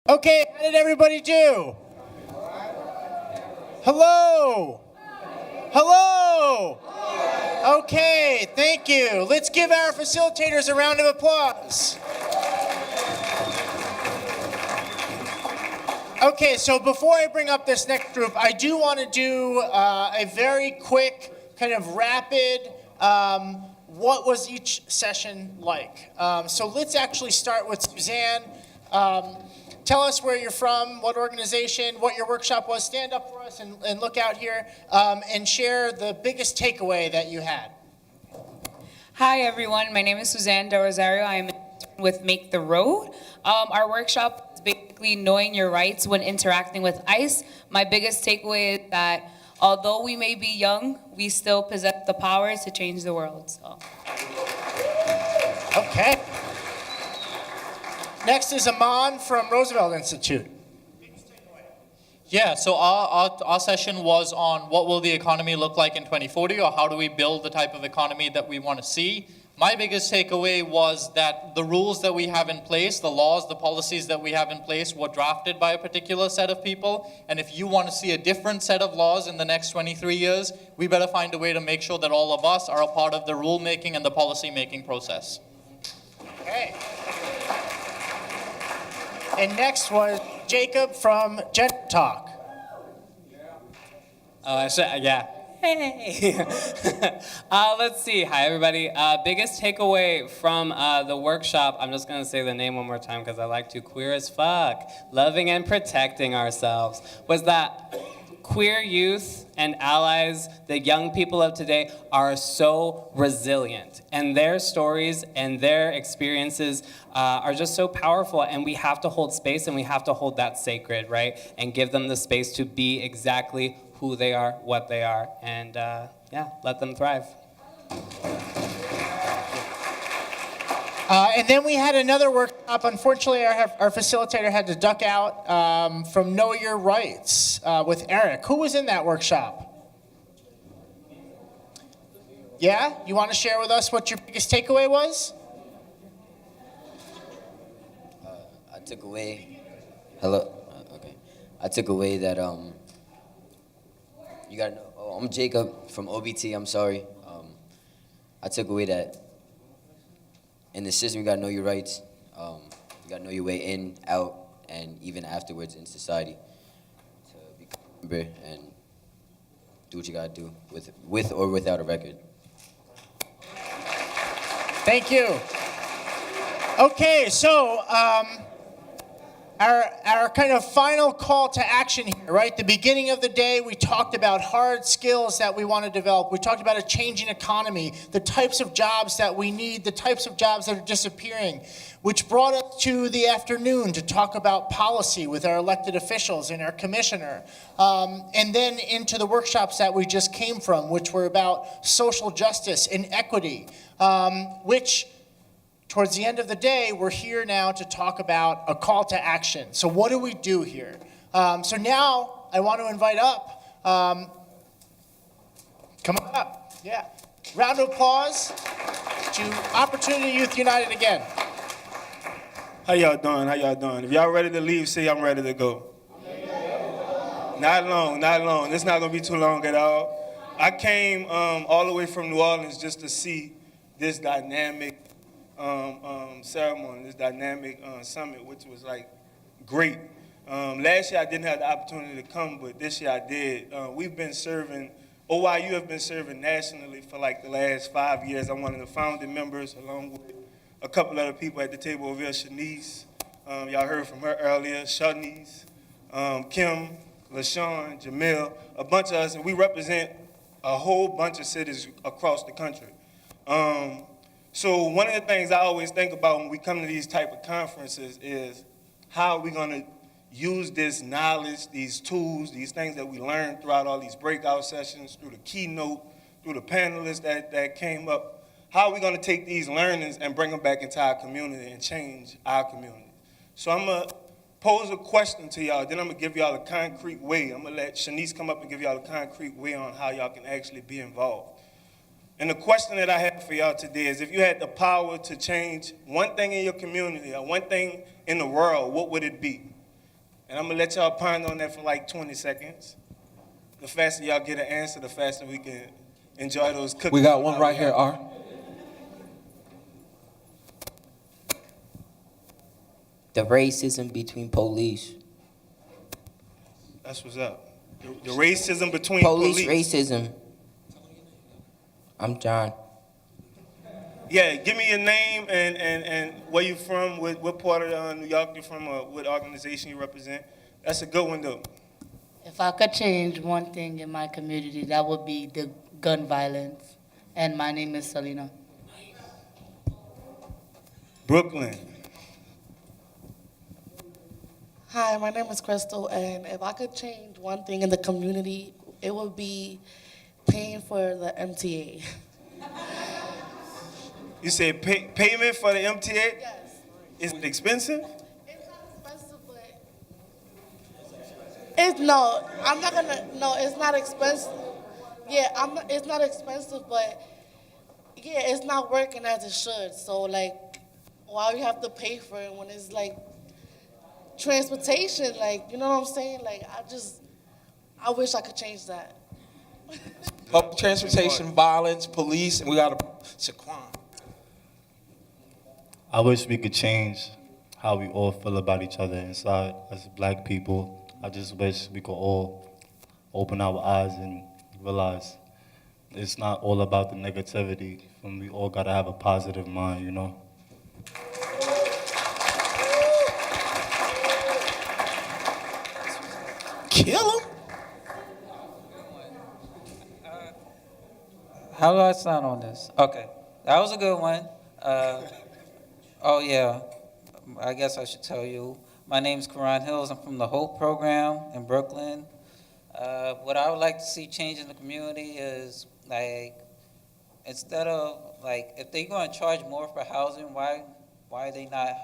Okay, how did everybody do? Hello? Hello? Okay, thank you. Let's give our facilitators a round of applause. Okay, so before I bring up this next group, I do want to do a very quick, kind of rapid, what was each session like? So let's actually start with Suzanne. Tell us where you're from, what organization, what your workshop was. Stand up for us and look out here and share the biggest takeaway that you had. Hi, everyone. My name is Suzanne De Rosario. I am with Make the Road. Our workshop is basically knowing your rights when interacting with ICE. My biggest takeaway is that although we may be young, we still possess the power to change the world. So. Okay. Next is Aman from Roosevelt Institute. Yeah, so our session was on what will the economy look like in 2040, or how do we build the type of economy that we want to see. My biggest takeaway was that the rules that we have in place, the laws, the policies that we have in place were drafted by a particular set of people. And if you want to see a different set of laws in the next 23 years, we better find a way to make sure that all of us are a part of the rule-making and the policy-making process. Okay. And next was Jacob from Gender Talk. Yeah. Hey. Let's see. Hi, everybody. Biggest takeaway from the workshop, I'm just going to say the name one more time because I like to. Queer as fuck. Loving and protecting ourselves. Was that queer youth and allies, the young people of today, are so resilient. And their stories and their experiences are just so powerful. And we have to hold space and we have to hold that sacred, right? And give them the space to be exactly who they are, what they are, and let them thrive. And then we had another workshop. Unfortunately, our facilitator had to duck out from Know Your Rights with Eric. Who was in that workshop? Yeah? You want to share with us what your biggest takeaway was? I took away. Hello. Okay. I took away that you gotta know. Oh, I'm Jacob from OBT. I'm sorry. I took away that in the system you gotta know your rights. You gotta know your way in, out, and even afterwards in society to become a member and do what you gotta do with or without a record. Thank you. Okay, so our kind of final call to action here, right? The beginning of the day, we talked about hard skills that we want to develop. We talked about a changing economy, the types of jobs that we need, the types of jobs that are disappearing, which brought us to the afternoon to talk about policy with our elected officials and our commissioner. And then into the workshops that we just came from, which were about social justice and equity, which towards the end of the day, we're here now to talk about a call to action. So what do we do here? So now I want to invite up, come on up, yeah. Round of applause to Opportunity Youth United again. How y'all doing? How y'all doing? If y'all ready to leave, say I'm ready to go. Not long, not long. It's not gonna be too long at all. I came all the way from New Orleans just to see this dynamic ceremony, this dynamic summit, which was like great. Last year I didn't have the opportunity to come, but this year I did. We've been serving, OYU have been serving nationally for like the last 5 years. I'm one of the founding members along with a couple other people at the table over here, Shanice, y'all heard from her earlier, Shanice, Kim, LaShawn, Jamil, a bunch of us, and we represent a whole bunch of cities across the country. So one of the things I always think about when we come to these type of conferences is how are we gonna use this knowledge, these tools, these things that we learned throughout all these breakout sessions, through the keynote, through the panelists that came up, how are we gonna take these learnings and bring them back into our community and change our community? So I'm gonna pose a question to y'all, then I'm gonna give y'all a concrete way. I'm gonna let Shanice come up and give y'all a concrete way on how y'all can actually be involved. And the question that I have for y'all today is, if you had the power to change one thing in your community or one thing in the world, what would it be? And I'm gonna let y'all ponder on that for like 20 seconds. The faster y'all get an answer, the faster we can enjoy those cookies. We got one right here, R. The racism between police. That's what's up. The racism between Police racism. I'm John. Yeah, give me your name and where you from, what part of New York you're from, or what organization you represent. That's a good one, though. If I could change one thing in my community, that would be the gun violence. And my name is Selena. Brooklyn. Hi, my name is Crystal, and if I could change one thing in the community, it would be paying for the MTA. You said payment for the MTA? Yes. Is it expensive? It's not expensive, but it's no. I'm not gonna. No, it's not expensive. Yeah, it's not expensive, but yeah, it's not working as it should. So like, why you have to pay for it when it's like transportation? Like, you know what I'm saying? Like, I wish I could change that. Public transportation, violence, police, and we got Shaquan. I wish we could change how we all feel about each other inside as black people. I just wish we could all open our eyes and realize it's not all about the negativity. And we all gotta have a positive mind, you know? Kill him? How do I sound on this? Okay, that was a good one. Oh yeah, I guess I should tell you. My name's Karan Hills. I'm from the Hope Program in Brooklyn. What I would like to see change in the community is like, instead of like, if they're going to charge more for housing, why are they not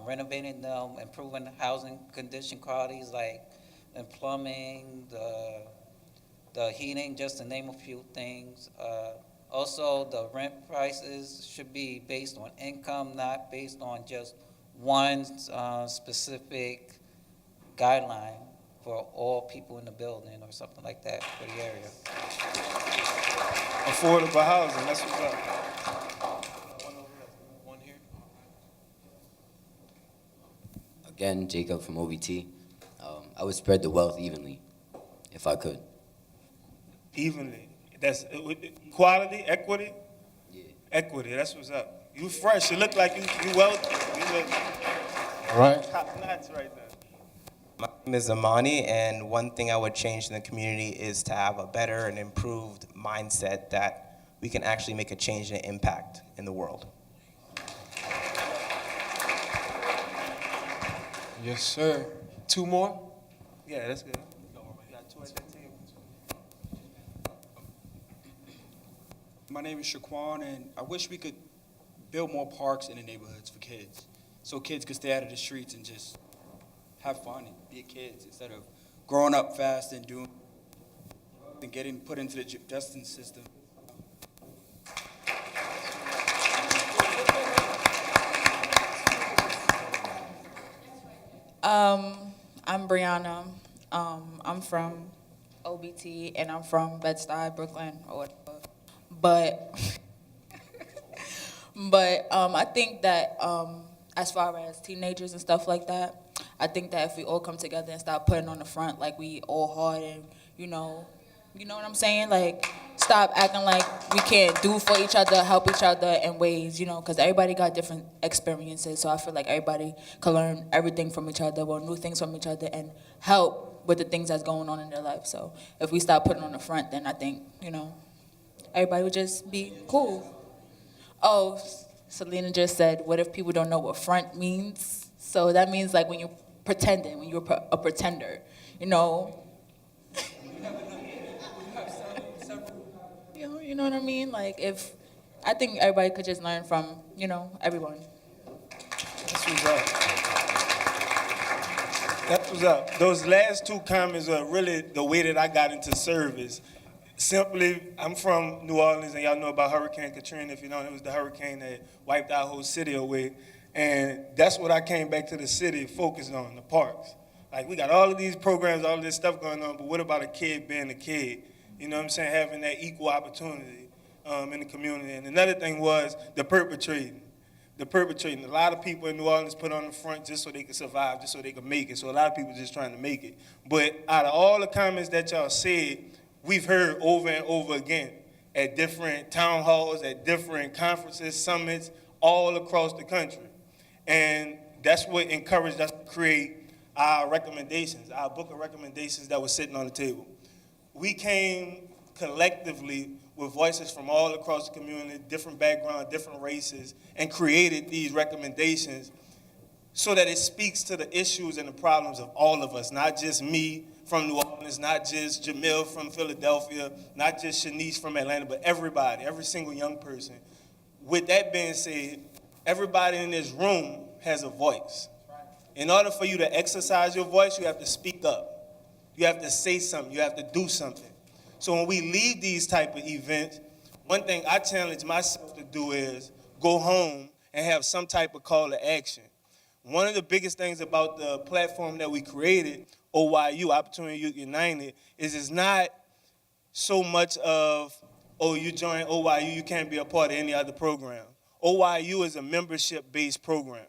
renovating them, improving the housing condition qualities, like the plumbing, the heating, just to name a few things. Also, the rent prices should be based on income, not based on just one specific guideline for all people in the building or something like that for the area. Affordable housing, that's what's up. One here. Again, Jacob from OBT. I would spread the wealth evenly, if I could. Evenly. That's quality, equity? Yeah. Equity, that's what's up. You fresh, you look like you wealthy. You look All right. top notch right now. My name is Amani, and one thing I would change in the community is to have a better and improved mindset that we can actually make a change and impact in the world. Yes, sir. Two more? Yeah, that's good. You got two at that table. My name is Shaquan, and I wish we could build more parks in the neighborhoods for kids, so kids could stay out of the streets and just have fun and be kids instead of growing up fast and doing and getting put into the justice system. I'm Brianna. I'm from OBT, and I'm from Bed-Stuy, Brooklyn, or whatever. But, I think that as far as teenagers and stuff like that, I think that if we all come together and stop putting on the front like we all hard and, you know what I'm saying? Like, stop acting like we can't do for each other, help each other in ways, because everybody got different experiences. So I feel like everybody can learn everything from each other, or new things from each other, and help with the things that's going on in their life. So if we stop putting on the front, then I think, everybody would just be cool. Oh, Selena just said, what if people don't know what front means? So that means like when you're pretending, when you're a pretender, You know what I mean? Like, I think everybody could just learn from, everyone. That's what's up. That's what's up. Those last two comments are really the way that I got into service. Simply, I'm from New Orleans, and y'all know about Hurricane Katrina. If you don't, it was the hurricane that wiped our whole city away. And that's what I came back to the city focused on, the parks. Like, we got all of these programs, all of this stuff going on, but what about a kid being a kid? You know what I'm saying? Having that equal opportunity in the community. And another thing was the perpetrating. The perpetrating. A lot of people in New Orleans put on the front just so they could survive, just so they could make it. So a lot of people just trying to make it. But out of all the comments that y'all said, we've heard over and over again at different town halls, at different conferences, summits, all across the country. And that's what encouraged us to create our recommendations, our book of recommendations that was sitting on the table. We came collectively with voices from all across the community, different backgrounds, different races, and created these recommendations so that it speaks to the issues and the problems of all of us, not just me from New Orleans, not just Jamil from Philadelphia, not just Shanice from Atlanta, but everybody, every single young person. With that being said, everybody in this room has a voice. In order for you to exercise your voice, you have to speak up. You have to say something. You have to do something. So when we leave these type of events, one thing I challenge myself to do is go home and have some type of call to action. One of the biggest things about the platform that we created, OYU, Opportunity Youth United, is it's not so much of, oh, you join OYU, you can't be a part of any other program. OYU is a membership-based program.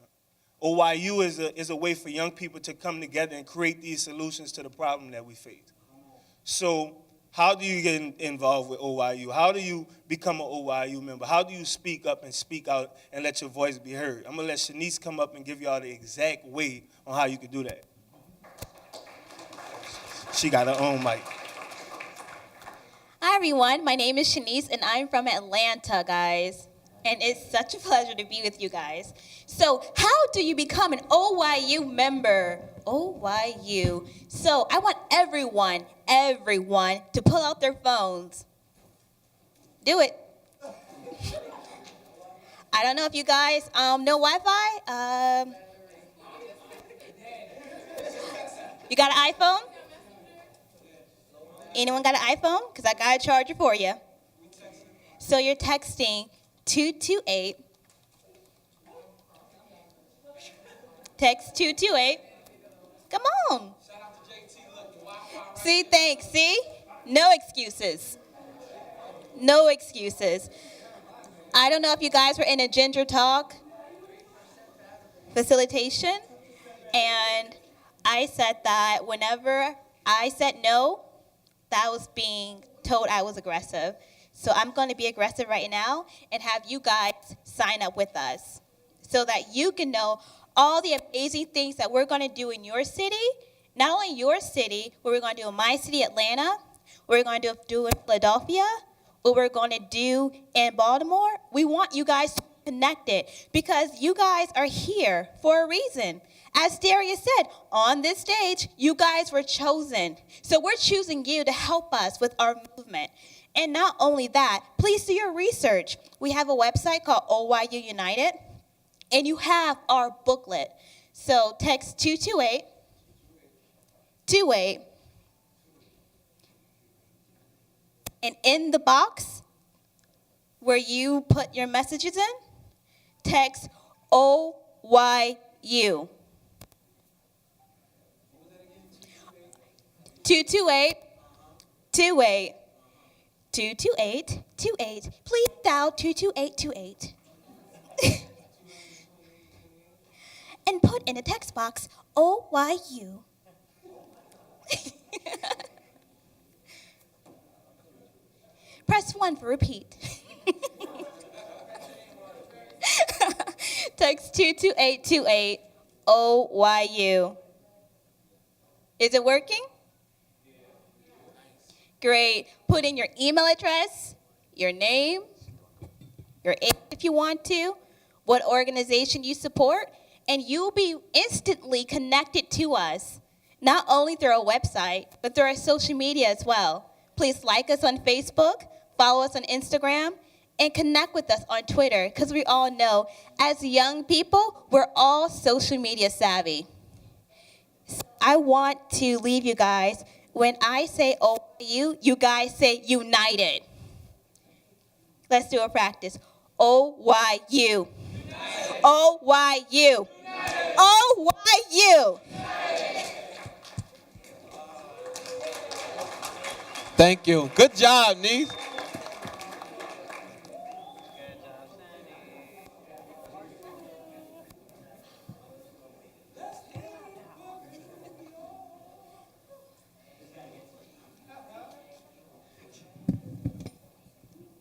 OYU is a way for young people to come together and create these solutions to the problem that we face. So how do you get involved with OYU? How do you become an OYU member? How do you speak up and speak out and let your voice be heard? I'm going to let Shanice come up and give y'all the exact way on how you can do that. She got her own mic. Hi, everyone. My name is Shanice, and I'm from Atlanta, guys. And it's such a pleasure to be with you guys. So how do you become an OYU member? OYU. So I want everyone to pull out their phones. Do it. I don't know if you guys know Wi-Fi. You got an iPhone? Anyone got an iPhone? Because I got a charger for you. So you're texting 228. Text 228. Come on. See, thanks. See? No excuses. No excuses. I don't know if you guys were in a Ginger Talk facilitation, and I said that whenever I said no, that was being told I was aggressive. So I'm going to be aggressive right now and have you guys sign up with us so that you can know all the amazing things that we're going to do in your city. Not only your city, what we're going to do in my city, Atlanta, what we're going to do in Philadelphia, what we're going to do in Baltimore. We want you guys to be connected because you guys are here for a reason. As Darius said, on this stage, you guys were chosen. So we're choosing you to help us with our movement. And not only that, please do your research. We have a website called OYU United, and you have our booklet. So text 228, and in the box where you put your messages in, text OYU. 228. 228. Please dial 22828. And put in the text box OYU. Press 1 for repeat. Text 22828 OYU. Is it working? Great. Put in your email address, your name, your age if you want to, what organization you support, and you'll be instantly connected to us, not only through our website, but through our social media as well. Please like us on Facebook, follow us on Instagram, and connect with us on Twitter, because we all know, as young people, we're all social media savvy. So I want to leave you guys. When I say OYU, you guys say united. Let's do a practice. OYU. OYU. OYU. Thank you. Good job, niece.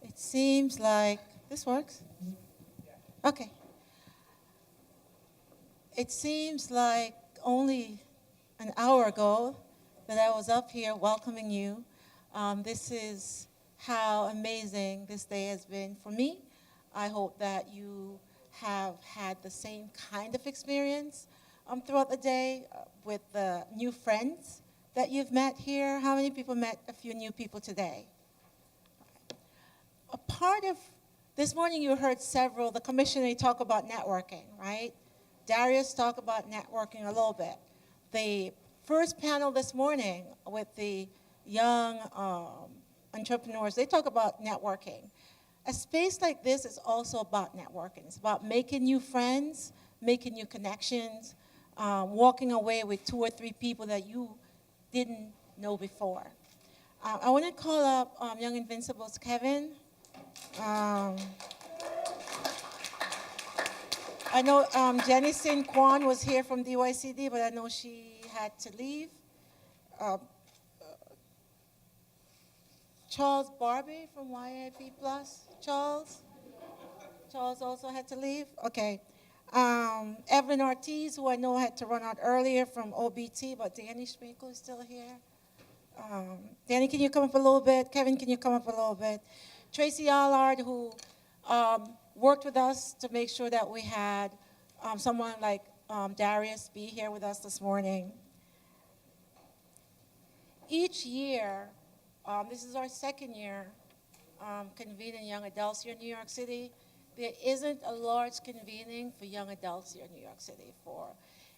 It seems like this works. Okay. It seems like only an hour ago that I was up here welcoming you. This is how amazing this day has been for me. I hope that you have had the same kind of experience throughout the day with the new friends that you've met here. How many people met a few new people today? A part of this morning you heard several, the commissioner talk about networking, right? Darius talked about networking a little bit. The first panel this morning with the young entrepreneurs, they talk about networking. A space like this is also about networking. It's about making new friends, making new connections, walking away with 2 or 3 people that you didn't know before. I want to call up Young Invincibles Kevin. I know Jenny St. Kwan was here from DYCD, but I know she had to leave. Charles Barbie from YIP Plus. Charles also had to leave? Okay. Evelyn Ortiz, who I know had to run out earlier from OBT, but Danny Schminkel is still here. Danny, can you come up a little bit? Kevin, can you come up a little bit? Tracy Allard, who worked with us to make sure that we had someone like Darius be here with us this morning. Each year, this is our second year convening young adults here in New York City. There isn't a large convening for young adults here in New York City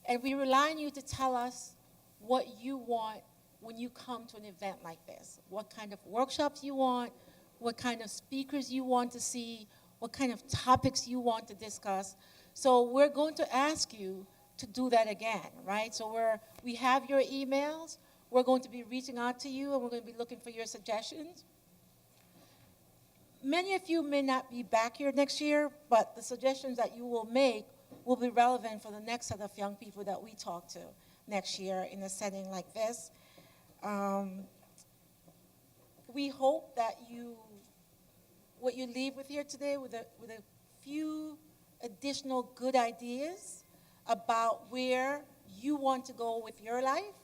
and we rely on you to tell us what you want when you come to an event like this. What kind of workshops you want, what kind of speakers you want to see, what kind of topics you want to discuss. So we're going to ask you to do that again, right? So we have your emails. We're going to be reaching out to you, and we're going to be looking for your suggestions. Many of you may not be back here next year, but the suggestions that you will make will be relevant for the next set of young people that we talk to next year in a setting like this. We hope that what you leave with here today with a few additional good ideas about where you want to go with your life,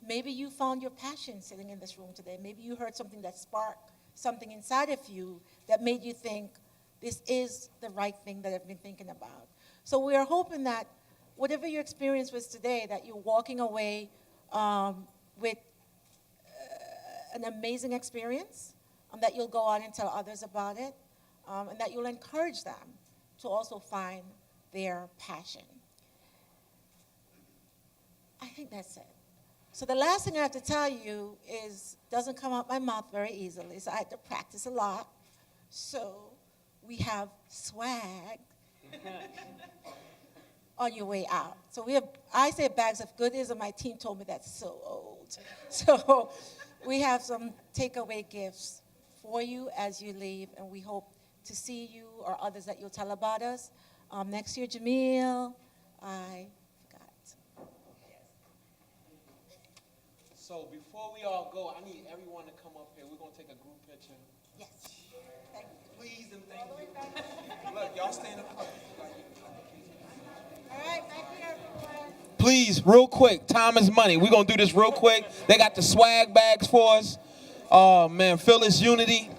maybe you found your passion sitting in this room today. Maybe you heard something that sparked something inside of you that made you think this is the right thing that I've been thinking about. So we are hoping that whatever your experience was today, that you're walking away with an amazing experience, that you'll go out and tell others about it, and that you'll encourage them to also find their passion. I think that's it. So the last thing I have to tell you doesn't come out my mouth very easily, so I had to practice a lot. So we have swag on your way out. So I say bags of goodies, and my team told me that's so old. So we have some takeaway gifts for you as you leave, and we hope to see you or others that you'll tell about us. Next year, Jamil, I forgot. So before we all go, I need everyone to come up here. We're going to take a group picture. Yes. Thank you. Please and thank you. Look, y'all stand up. All right, back here, everyone. Please, real quick. Time is money. We're going to do this real quick. They got the swag bags for us. Oh, man, Phyllis Unity.